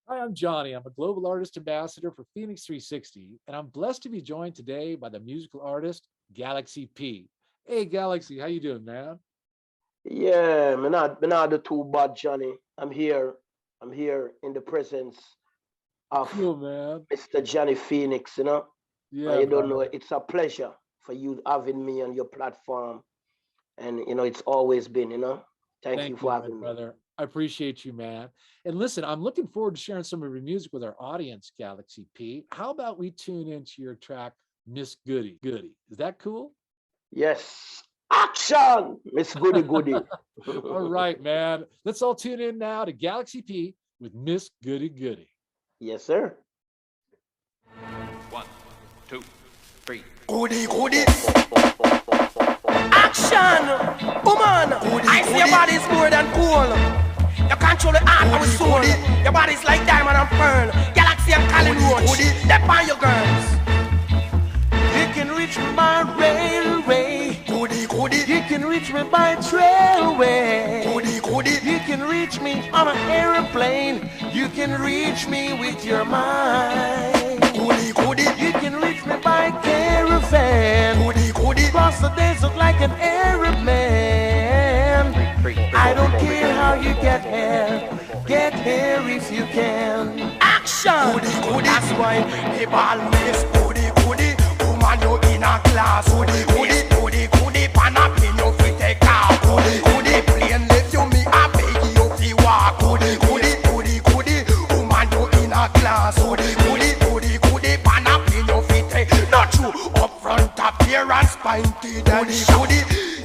Hi, I'm Johnny. I'm a global artist ambassador for FENIX360, and I'm blessed to be joined today by the musical artist Galaxy P. Hey, Galaxy, how you doing, man? Yeah, me not the too bad, Johnny. I'm here. I'm here in the presence of Cool, man. Mr. Johnny Phoenix, And Yeah, you don't know, brother. it's a pleasure for you having me on your platform. And it's always been. Thank Thank you for you, my having me. brother. I appreciate you, man. And listen, I'm looking forward to sharing some of your music with our audience, Galaxy P. How about we tune into your track, Miss Goody Goody? Is that cool? Yes. Action, Miss Goody Goody. All right, man. Let's all tune in now to Galaxy P with Miss Goody Goody. Yes, sir. One, two, three. Goody, goody, Action! Woman! I see your body's more than cool. You control the heart and the soul. Your body's like diamond and pearl. Galaxy and Colin Roach. Step on your girls. You can reach me by railway. goody, goody, You can reach me by trailway. goody, goody, You can reach me on an airplane. You can reach me with your mind. goody, goody, You can reach me by caravan. goody, goody. Cross the desert like an Arab man. I don't care how you get here if you can. Action! Goody, goody. That's why The ball miss goody, goody. Woman, you in a class. Goody, goody, goody, goody. Pan up in your feet, take off. Goody, goody. Plane left you me, I beg you fi walk. Goody, goody, goody, goody. Woman, you in a class. Goody, goody, goody, goody. Pan up in your feet, take. Not true. Up front appearance, pointed and goody.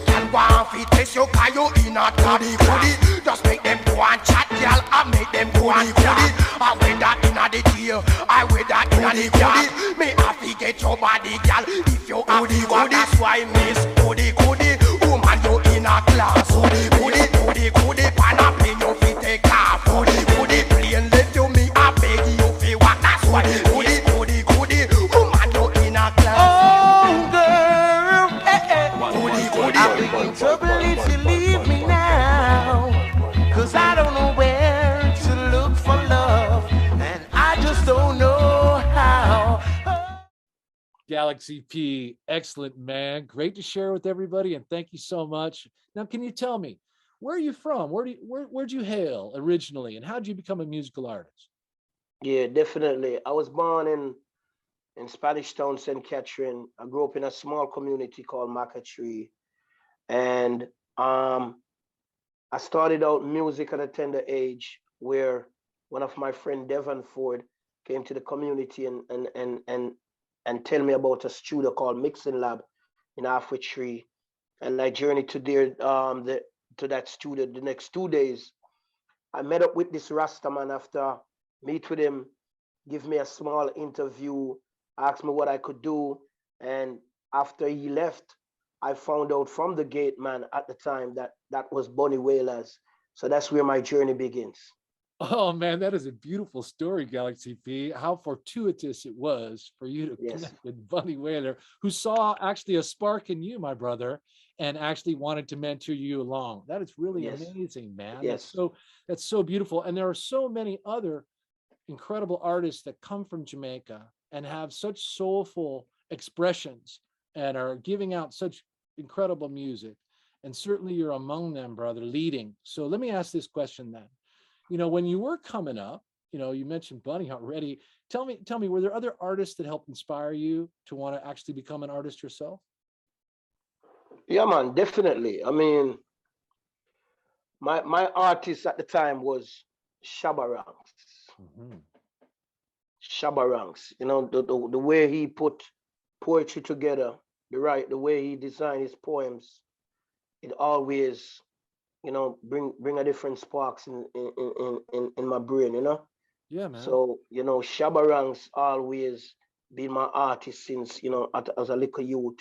Can go and fit test you, 'cause you in a goody, goody. Just make them go and chat, girl, and make them go and chat. I wear that inna the deal, I wear that inna the car. Me have to get your body, girl. If you have the work, that's why Miss Goody Goody. Woman, you in a class. Goody Goody, Goody Goody. Pan up in your feet, take off. Goody Goody, plane left you me, I beg you fi walk. That's why Goody Goody Goody. Woman, you in a class. oh girl, Goody Goody. I'll be in trouble if you leave me now. 'Cause I don't know where to look for love, and I just don't know how. Galaxy P, excellent, man. Great to share with everybody, and thank you so much. Now, can you tell me, where are you from? Where'd you hail originally, and how did you become a musical artist? Yeah, definitely. I was born in Spanish Town, St. Catherine. I grew up in a small community called Macca3. And I started out music at a tender age where one of my friend Devon Ford came to the community and tell me about a studio called Mixing Lab in Halfway Tree. And I journeyed to to that studio the next 2 days. I met up with this Rastaman after meet with him, give me a small interview, asked me what I could do. And after he left, I found out from the gate man at the time that that was Bonnie Whalers. So that's where my journey begins. Oh man, that is a beautiful story, Galaxy P. How fortuitous it was for you to Yes, connect with Bunny Whaler, who saw actually a spark in you, my brother, and actually wanted to mentor you along. That is really yes, amazing, man. yes. That's so beautiful. And there are so many other incredible artists that come from Jamaica and have such soulful expressions and are giving out such incredible music. And certainly you're among them, brother, leading. So let me ask this question then. When you were coming up, you mentioned Bunny already. Tell me, were there other artists that helped inspire you to want to actually become an artist yourself? Yeah, man, definitely. I mean, my artist at the time was Shabarangs. Mhm. Shabarangs. The way he put poetry together, the way he designed his poems, it always, bring a different sparks in my brain. Yeah, man. So, Shabarangs always been my artist since, as a little youth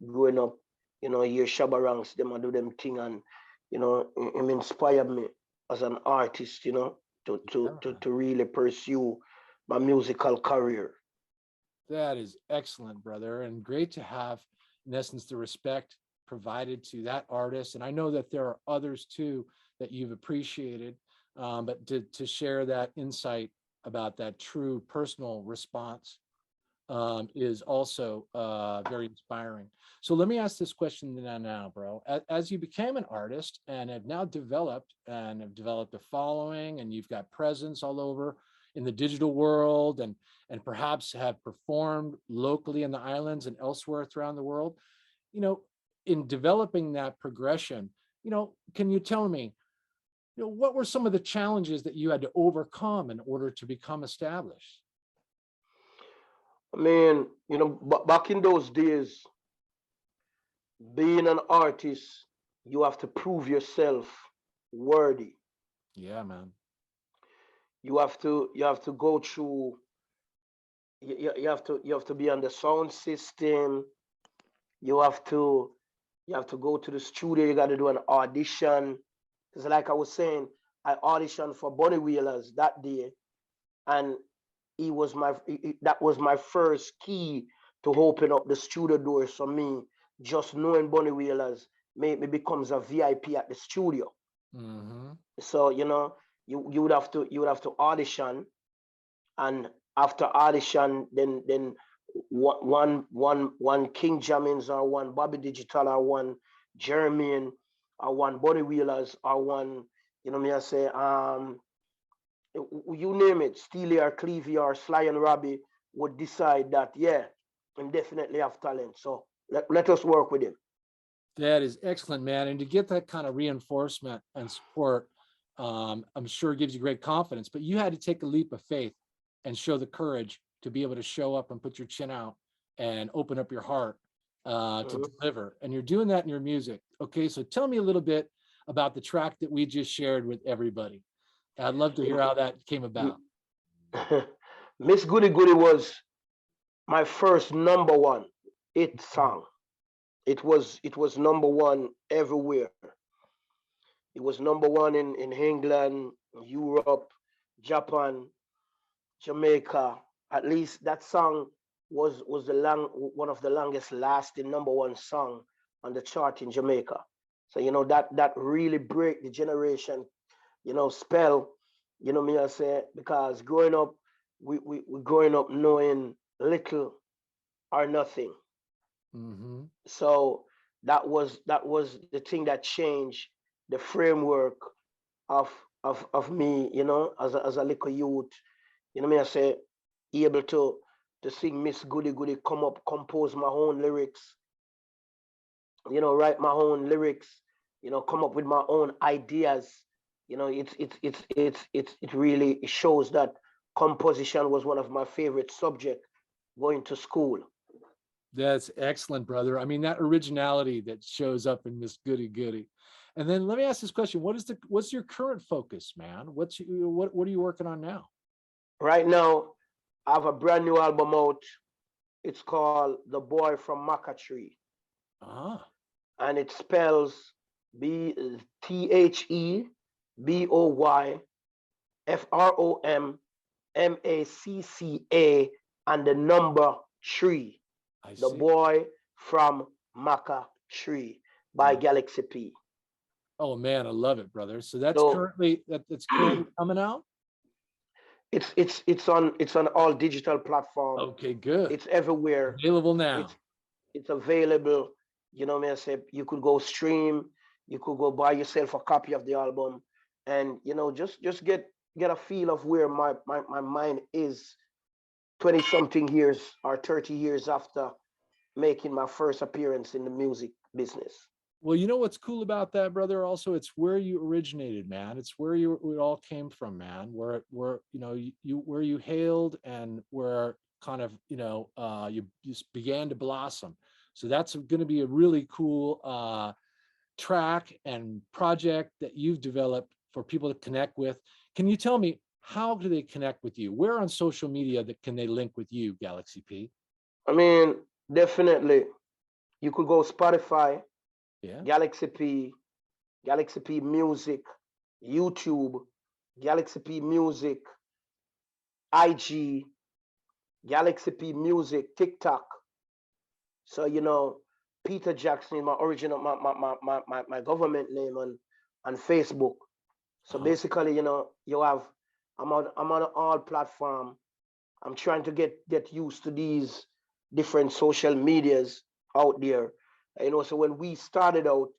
growing up, hear Shabarangs, them I do them thing and him inspired me as an artist, to Yeah, to to, man. to really pursue my musical career. That is excellent, brother, and great to have, in essence, the respect provided to that artist. And I know that there are others too that you've appreciated, but to share that insight about that true personal response is also very inspiring. So let me ask this question now, bro. As you became an artist and have now developed a following, and you've got presence all over in the digital world, and perhaps have performed locally in the islands and elsewhere throughout the world, you know, in developing that progression, you know, can you tell me, you know, what were some of the challenges that you had to overcome in order to become established? I mean, you know, back in those days, being an artist, you have to prove yourself worthy. Yeah, man. You have to go through. You have to be on the sound system. You have to you have to go to the studio. You got to do an audition. Because like I was saying, I auditioned for Bunny Wheelers that day, and that was my first key to open up the studio doors for me. Just knowing Bunny Wheelers made me becomes a VIP at the studio. Mm-hmm. So you would have to audition, and after audition, then one King Jammins, or one Bobby Digital, or one Jermaine, or one Bunny Wheelers, or one, me I say, you name it, Steely or Clevie or Sly and Robbie would decide that, yeah, and definitely have talent. So let us work with him. That is excellent, man. And to get that kind of reinforcement and support, I'm sure gives you great confidence, but you had to take a leap of faith and show the courage to be able to show up and put your chin out and open up your heart to Mhm. deliver. And you're doing that in your music. Okay, so tell me a little bit about the track that we just shared with everybody. I'd love to hear how that came about. Miss Goody Goody was my first number one hit song. It was number one everywhere. It was number one in England, Europe, Japan, Jamaica. At least that song was one of the longest lasting number one song on the chart in Jamaica. So that really break the generation, spell. Me I say, because growing up, we growing up knowing little or nothing. Mm-hmm. So that was the thing that changed the framework of of me, as a little youth. Me I say, able to sing Miss Goody Goody, come up, compose my own lyrics, write my own lyrics, come up with my own ideas. It really shows that composition was one of my favorite subjects going to school. That's excellent, brother. I mean, that originality that shows up in Miss Goody Goody. And then let me ask this question: what's your current focus, man? What are you working on now? Right now, I have a brand new album out. It's called The Boy from Macca3, Ah, and it spells THEBOYFROMMACCA and the number three. I The see. Boy from Macca3 by Yeah. Galaxy P. Oh man, I love it, brother. So that's So currently coming out. it's on all digital platform. Okay, good. It's everywhere. Available now. It's available. Me I say, you could go stream, you could go buy yourself a copy of the album, and just get a feel of where my mind is 20 something years or 30 years after making my first appearance in the music business. Well, you know what's cool about that, brother? Also, it's where you originated, man. It's where it all came from, man. Where you where you hailed, and where kind of you just began to blossom. So that's going to be a really cool track and project that you've developed for people to connect with. Can you tell me, how do they connect with you? Where on social media that can they link with you, Galaxy P? I mean, definitely, you could go Spotify, Yeah. Galaxy P, Galaxy P Music, YouTube, Galaxy P Music, IG, Galaxy P Music, TikTok. So Peter Jackson is my original my government name on Facebook. So Uh-huh. basically, you have I'm on all platform. I'm trying to get used to these different social medias out there. You know, so when we started out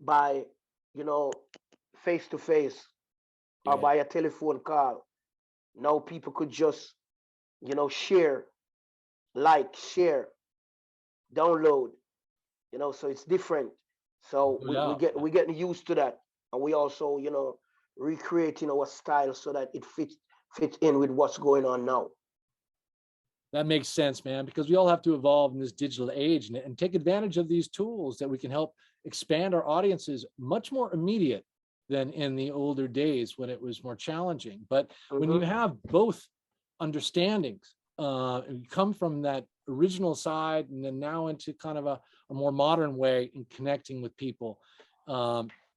by, you know, face to face or Yeah. by a telephone call. Now people could just, you know, share, like, share, download, you know, so it's different. So No doubt. we're getting used to that. And we also, you know, recreating our style so that it fits in with what's going on now. That makes sense, man, because we all have to evolve in this digital age and take advantage of these tools that we can help expand our audiences much more immediate than in the older days when it was more challenging. But when you have both understandings, and you come from that original side and then now into kind of a more modern way in connecting with people,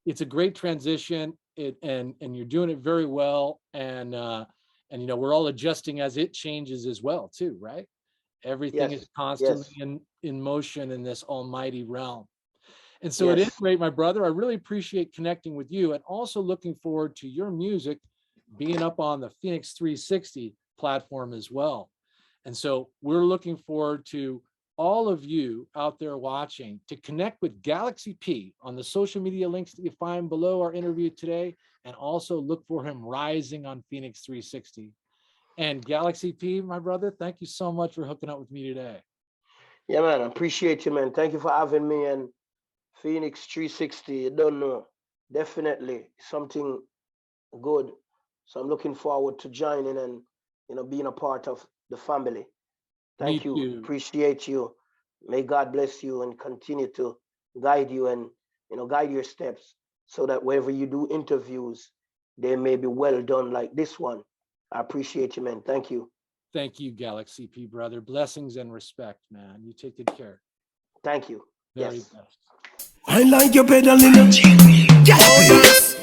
it's a great transition. And you're doing it very well. And you know, we're all adjusting as it changes as well, too, right? Everything Yes, is constantly yes, in motion in this almighty realm. And so it is yes. great, my brother. I really appreciate connecting with you and also looking forward to your music being up on the FENIX360 platform as well. And so we're looking forward to all of you out there watching to connect with Galaxy P on the social media links that you find below our interview today, and also look for him rising on FENIX360. And Galaxy P, my brother, thank you so much for hooking up with me today. Yeah, man, I appreciate you, man. Thank you for having me. And FENIX360, you don't know, definitely something good. So I'm looking forward to joining and, you know, being a part of the family. Me Thank you. too. Appreciate you. May God bless you and continue to guide you and, you know, guide your steps so that wherever you do interviews, they may be well done like this one. I appreciate you, man. Thank you. Thank you, Galaxy P, brother. Blessings and respect, man. You take good care. Thank you. Very Yes. best. I like your pedaling up. Yes.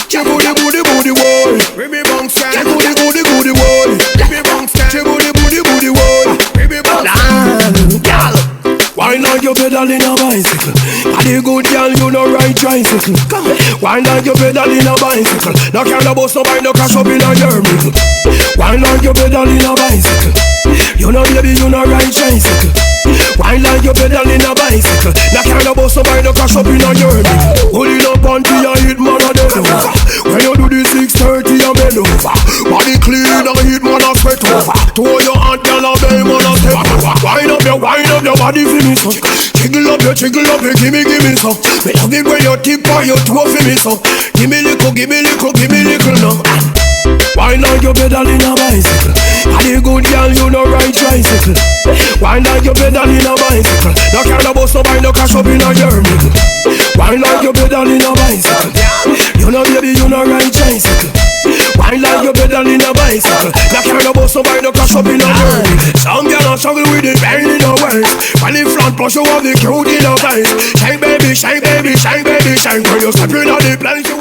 Booty wall. Baby bounce. Booty wall. Baby bounce. Booty wall. Baby bounce. Girl. Why not you pedaling a bicycle? Are the good girl you no ride tricycle? Come on. Why not you pedaling a bicycle? No care no bus no bike no crash up in a your middle. Why not you pedaling a bicycle? You know baby you no ride tricycle. Why not you pedaling a bicycle? No care no bus no bike no crash up in a your middle. Holding up onto your hit man a dead over. When you do the 630 a bend over. Body clean a hit man a sweat over. Throw your hand girl a bell man a step over. Wind up your body for me so. Jiggle up you, gimme some. Me love it when you tip or you toe for me so. Give me little now. Why not you pedaling a bicycle? Are the good girl you no ride tricycle? Why not you pedaling a bicycle? No care no bus no bike no crash up in a your middle. Why not you pedaling a bicycle? You know baby you no ride tricycle. Why not you pedaling a bicycle? No care no bus no bike no crash up in a your middle. Some girl a struggle with the pain in her waist. When the front push you have the cute in her eyes. Shine baby, when you step in on the place you